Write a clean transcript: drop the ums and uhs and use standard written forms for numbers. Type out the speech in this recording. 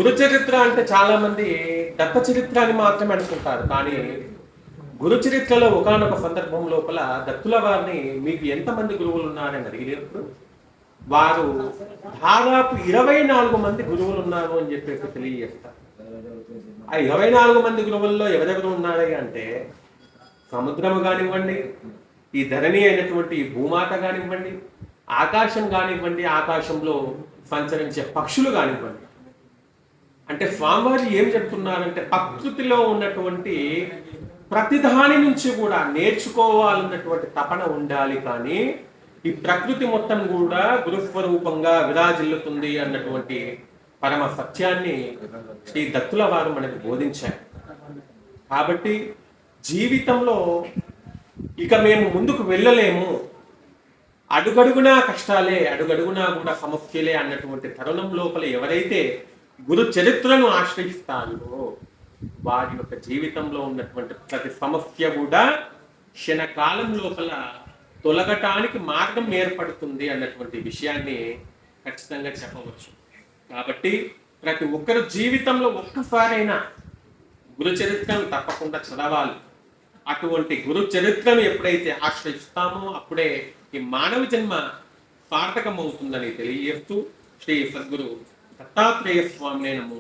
గురు చరిత్ర అంటే చాలా మంది దత్త చరిత్ర అని మాత్రమే అనుకుంటారు. కానీ గురు చరిత్రలో ఒకానొక సందర్భం లోపల దత్తుల వారిని మీకు ఎంతమంది గురువులు ఉన్నారని అడిగినప్పుడు వారు దాదాపు 24 మంది గురువులు ఉన్నారు అని చెప్పేసి తెలియజేస్తారు. ఆ 24 మంది గురువుల్లో ఎవరెవరు ఉన్నారు అంటే సముద్రము కానివ్వండి, ఈ ధరణి అయినటువంటి ఈ భూమాత కానివ్వండి, ఆకాశం కానివ్వండి, ఆకాశంలో సంచరించే పక్షులు కానివ్వండి. అంటే స్వామివారు ఏం చెప్తున్నారంటే ప్రకృతిలో ఉన్నటువంటి ప్రతిదాని నుంచి కూడా నేర్చుకోవాలన్నటువంటి తపన ఉండాలి. కానీ ఈ ప్రకృతి మొత్తం కూడా గురుస్వరూపంగా విరాజిల్లుతుంది అన్నటువంటి పరమ సత్యాన్ని శ్రీ దత్తుల వారు మనకు బోధించారు. కాబట్టి జీవితంలో ఇక మేము ముందుకు వెళ్ళలేము, అడుగడుగునా కష్టాలే, అడుగడుగునా కూడా సమస్యలే అన్నటువంటి తరుణం లోపల ఎవరైతే గురు చరిత్రను ఆశ్రయిస్తారో వారి యొక్క జీవితంలో ఉన్నటువంటి ప్రతి సమస్య కూడా క్షణకాలం లోపల తొలగటానికి మార్గం ఏర్పడుతుంది అన్నటువంటి విషయాన్ని ఖచ్చితంగా చెప్పవచ్చు. కాబట్టి ప్రతి ఒక్కరి జీవితంలో ఒక్కసారైనా గురు చరిత్రను తప్పకుండా చదవాలి. అటువంటి గురు చరిత్రను ఎప్పుడైతే ఆశ్రయిస్తామో అప్పుడే ఈ మానవ జన్మ సార్థకమవుతుందని తెలియజేస్తూ శ్రీ సద్గురు దత్తాత్రేయ స్వామి నమో.